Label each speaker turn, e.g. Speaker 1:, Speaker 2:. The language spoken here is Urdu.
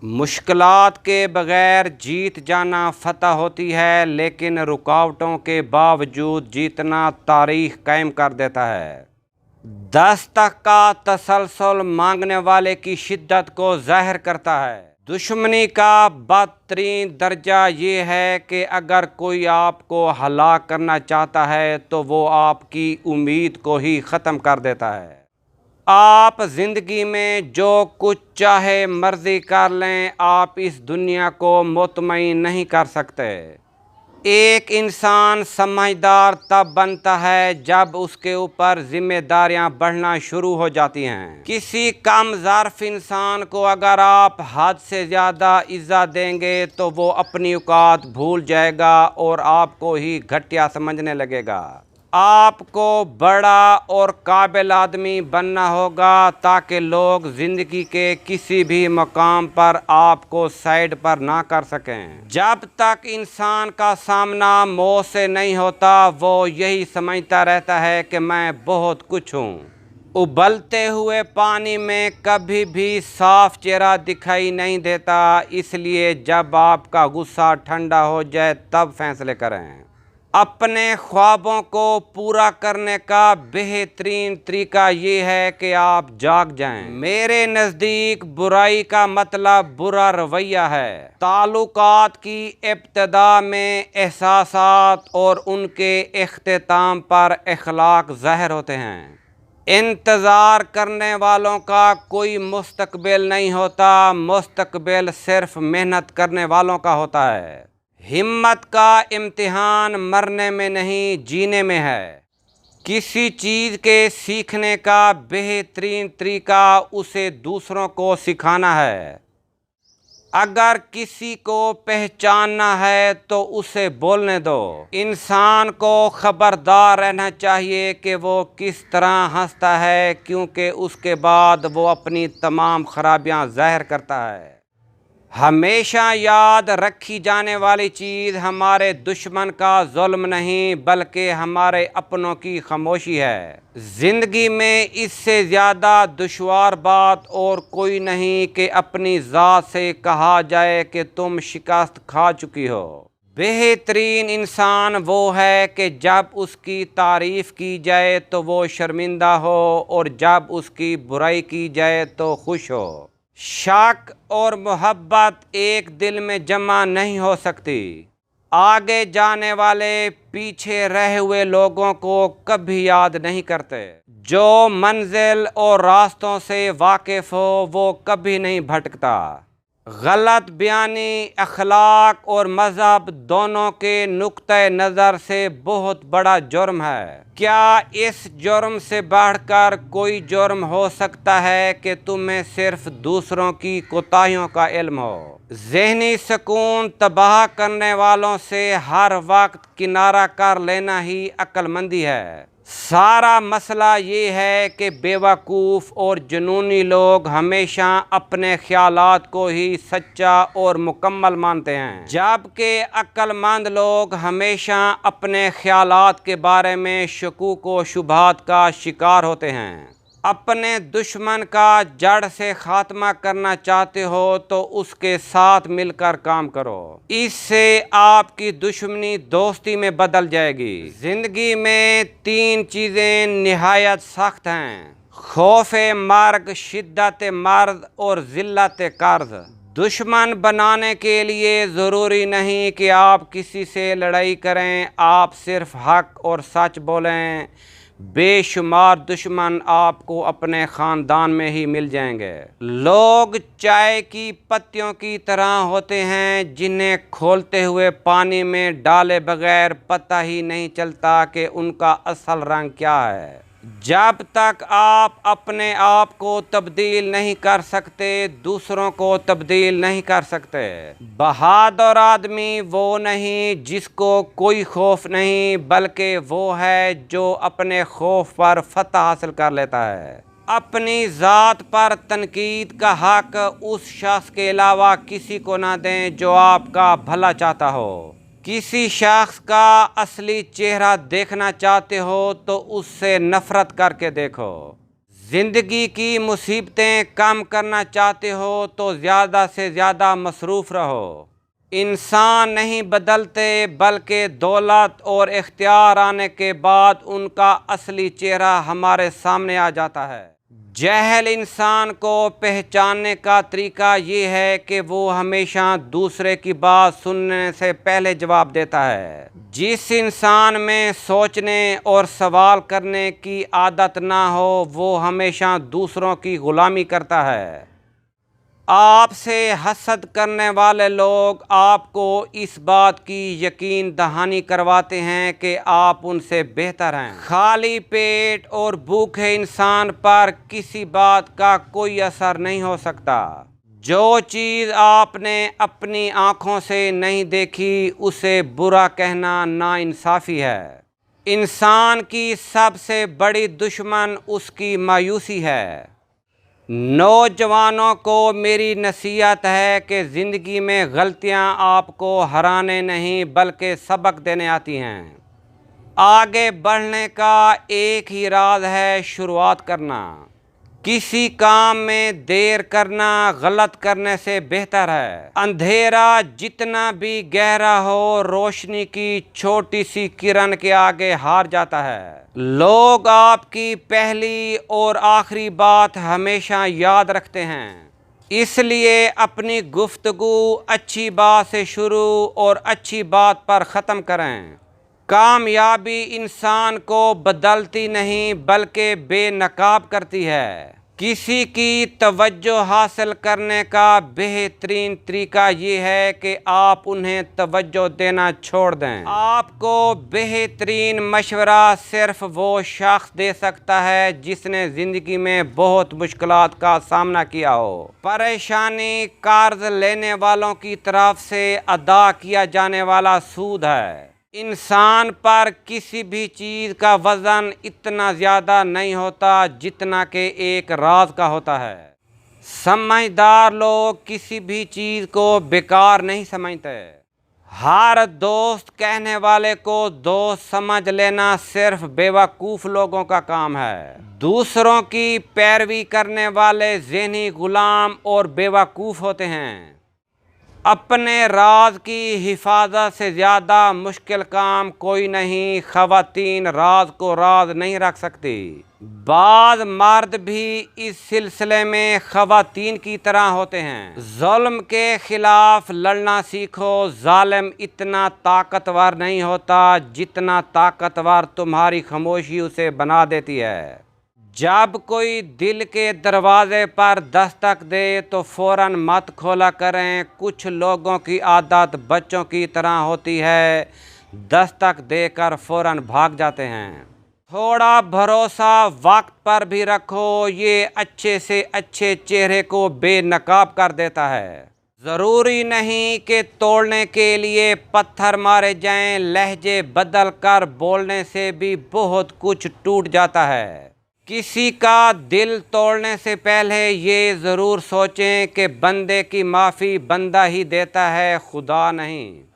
Speaker 1: مشکلات کے بغیر جیت جانا فتح ہوتی ہے، لیکن رکاوٹوں کے باوجود جیتنا تاریخ قائم کر دیتا ہے۔ 10 تک کا تسلسل مانگنے والے کی شدت کو ظاہر کرتا ہے۔ دشمنی کا بدترین درجہ یہ ہے کہ اگر کوئی آپ کو ہلاک کرنا چاہتا ہے تو وہ آپ کی امید کو ہی ختم کر دیتا ہے۔ آپ زندگی میں جو کچھ چاہے مرضی کر لیں، آپ اس دنیا کو مطمئن نہیں کر سکتے۔ ایک انسان سمجھدار تب بنتا ہے جب اس کے اوپر ذمہ داریاں بڑھنا شروع ہو جاتی ہیں۔ کسی کم ظرف انسان کو اگر آپ حد سے زیادہ عزت دیں گے تو وہ اپنی اوقات بھول جائے گا اور آپ کو ہی گھٹیا سمجھنے لگے گا۔ آپ کو بڑا اور قابل آدمی بننا ہوگا تاکہ لوگ زندگی کے کسی بھی مقام پر آپ کو سائیڈ پر نہ کر سکیں۔ جب تک انسان کا سامنا موت سے نہیں ہوتا، وہ یہی سمجھتا رہتا ہے کہ میں بہت کچھ ہوں۔ ابلتے ہوئے پانی میں کبھی بھی صاف چہرہ دکھائی نہیں دیتا، اس لیے جب آپ کا غصہ ٹھنڈا ہو جائے تب فیصلے کریں۔ اپنے خوابوں کو پورا کرنے کا بہترین طریقہ یہ ہے کہ آپ جاگ جائیں۔ میرے نزدیک برائی کا مطلب برا رویہ ہے۔ تعلقات کی ابتدا میں احساسات اور ان کے اختتام پر اخلاق ظاہر ہوتے ہیں۔ انتظار کرنے والوں کا کوئی مستقبل نہیں ہوتا، مستقبل صرف محنت کرنے والوں کا ہوتا ہے۔ ہمت کا امتحان مرنے میں نہیں، جینے میں ہے۔ کسی چیز کے سیکھنے کا بہترین طریقہ اسے دوسروں کو سکھانا ہے۔ اگر کسی کو پہچاننا ہے تو اسے بولنے دو۔ انسان کو خبردار رہنا چاہیے کہ وہ کس طرح ہنستا ہے، کیونکہ اس کے بعد وہ اپنی تمام خرابیاں ظاہر کرتا ہے۔ ہمیشہ یاد رکھی جانے والی چیز ہمارے دشمن کا ظلم نہیں بلکہ ہمارے اپنوں کی خاموشی ہے۔ زندگی میں اس سے زیادہ دشوار بات اور کوئی نہیں کہ اپنی ذات سے کہا جائے کہ تم شکست کھا چکی ہو۔ بہترین انسان وہ ہے کہ جب اس کی تعریف کی جائے تو وہ شرمندہ ہو اور جب اس کی برائی کی جائے تو خوش ہو۔ شک اور محبت ایک دل میں جمع نہیں ہو سکتی۔ آگے جانے والے پیچھے رہے ہوئے لوگوں کو کبھی یاد نہیں کرتے۔ جو منزل اور راستوں سے واقف ہو وہ کبھی نہیں بھٹکتا۔ غلط بیانی اخلاق اور مذہب دونوں کے نقطۂ نظر سے بہت بڑا جرم ہے۔ کیا اس جرم سے بڑھ کر کوئی جرم ہو سکتا ہے کہ تمہیں صرف دوسروں کی کوتاہیوں کا علم ہو؟ ذہنی سکون تباہ کرنے والوں سے ہر وقت کنارہ کر لینا ہی عقل مندی ہے۔ سارا مسئلہ یہ ہے کہ بیوقوف اور جنونی لوگ ہمیشہ اپنے خیالات کو ہی سچا اور مکمل مانتے ہیں، جبکہ عقل مند لوگ ہمیشہ اپنے خیالات کے بارے میں شکوک و شبہات کا شکار ہوتے ہیں۔ اپنے دشمن کا جڑ سے خاتمہ کرنا چاہتے ہو تو اس کے ساتھ مل کر کام کرو، اس سے آپ کی دشمنی دوستی میں بدل جائے گی۔ زندگی میں 3 چیزیں نہایت سخت ہیں: خوف مرگ، شدت مرض اور ذلت قرض۔ دشمن بنانے کے لیے ضروری نہیں کہ آپ کسی سے لڑائی کریں، آپ صرف حق اور سچ بولیں۔ بے شمار دشمن آپ کو اپنے خاندان میں ہی مل جائیں گے۔ لوگ چائے کی پتیوں کی طرح ہوتے ہیں جنہیں کھولتے ہوئے پانی میں ڈالے بغیر پتہ ہی نہیں چلتا کہ ان کا اصل رنگ کیا ہے۔ جب تک آپ اپنے آپ کو تبدیل نہیں کر سکتے، دوسروں کو تبدیل نہیں کر سکتے۔ بہادر آدمی وہ نہیں جس کو کوئی خوف نہیں، بلکہ وہ ہے جو اپنے خوف پر فتح حاصل کر لیتا ہے۔ اپنی ذات پر تنقید کا حق اس شخص کے علاوہ کسی کو نہ دیں جو آپ کا بھلا چاہتا ہو۔ کسی شخص کا اصلی چہرہ دیکھنا چاہتے ہو تو اس سے نفرت کر کے دیکھو۔ زندگی کی مصیبتیں کم کرنا چاہتے ہو تو زیادہ سے زیادہ مصروف رہو۔ انسان نہیں بدلتے بلکہ دولت اور اختیار آنے کے بعد ان کا اصلی چہرہ ہمارے سامنے آ جاتا ہے۔ جاہل انسان کو پہچاننے کا طریقہ یہ ہے کہ وہ ہمیشہ دوسرے کی بات سننے سے پہلے جواب دیتا ہے۔ جس انسان میں سوچنے اور سوال کرنے کی عادت نہ ہو وہ ہمیشہ دوسروں کی غلامی کرتا ہے۔ آپ سے حسد کرنے والے لوگ آپ کو اس بات کی یقین دہانی کرواتے ہیں کہ آپ ان سے بہتر ہیں۔ خالی پیٹ اور بھوکے انسان پر کسی بات کا کوئی اثر نہیں ہو سکتا۔ جو چیز آپ نے اپنی آنکھوں سے نہیں دیکھی اسے برا کہنا ناانصافی ہے۔ انسان کی سب سے بڑی دشمن اس کی مایوسی ہے۔ نوجوانوں کو میری نصیحت ہے کہ زندگی میں غلطیاں آپ کو ہرانے نہیں بلکہ سبق دینے آتی ہیں۔ آگے بڑھنے کا ایک ہی راز ہے شروعات کرنا۔ کسی کام میں دیر کرنا غلط کرنے سے بہتر ہے۔ اندھیرا جتنا بھی گہرا ہو روشنی کی چھوٹی سی کرن کے آگے ہار جاتا ہے۔ لوگ آپ کی پہلی اور آخری بات ہمیشہ یاد رکھتے ہیں۔ اس لیے اپنی گفتگو اچھی بات سے شروع اور اچھی بات پر ختم کریں۔ کامیابی انسان کو بدلتی نہیں بلکہ بے نقاب کرتی ہے۔ کسی کی توجہ حاصل کرنے کا بہترین طریقہ یہ ہے کہ آپ انہیں توجہ دینا چھوڑ دیں۔ آپ کو بہترین مشورہ صرف وہ شخص دے سکتا ہے جس نے زندگی میں بہت مشکلات کا سامنا کیا ہو۔ پریشانی قرض لینے والوں کی طرف سے ادا کیا جانے والا سود ہے۔ انسان پر کسی بھی چیز کا وزن اتنا زیادہ نہیں ہوتا جتنا کہ ایک راز کا ہوتا ہے۔ سمجھدار لوگ کسی بھی چیز کو بیکار نہیں سمجھتے۔ ہر دوست کہنے والے کو دوست سمجھ لینا صرف بیوقوف لوگوں کا کام ہے۔ دوسروں کی پیروی کرنے والے ذہنی غلام اور بیوقوف ہوتے ہیں۔ اپنے راز کی حفاظت سے زیادہ مشکل کام کوئی نہیں۔ خواتین راز کو راز نہیں رکھ سکتی۔ بعض مرد بھی اس سلسلے میں خواتین کی طرح ہوتے ہیں۔ ظلم کے خلاف لڑنا سیکھو۔ ظالم اتنا طاقتور نہیں ہوتا جتنا طاقتور تمہاری خاموشی اسے بنا دیتی ہے۔ جب کوئی دل کے دروازے پر دستک دے تو فوراً مت کھولا کریں۔ کچھ لوگوں کی عادت بچوں کی طرح ہوتی ہے، دستک دے کر فوراً بھاگ جاتے ہیں۔ تھوڑا بھروسہ وقت پر بھی رکھو، یہ اچھے سے اچھے چہرے کو بے نقاب کر دیتا ہے۔ ضروری نہیں کہ توڑنے کے لیے پتھر مارے جائیں، لہجے بدل کر بولنے سے بھی بہت کچھ ٹوٹ جاتا ہے۔ کسی کا دل توڑنے سے پہلے یہ ضرور سوچیں کہ بندے کی معافی بندہ ہی دیتا ہے، خدا نہیں۔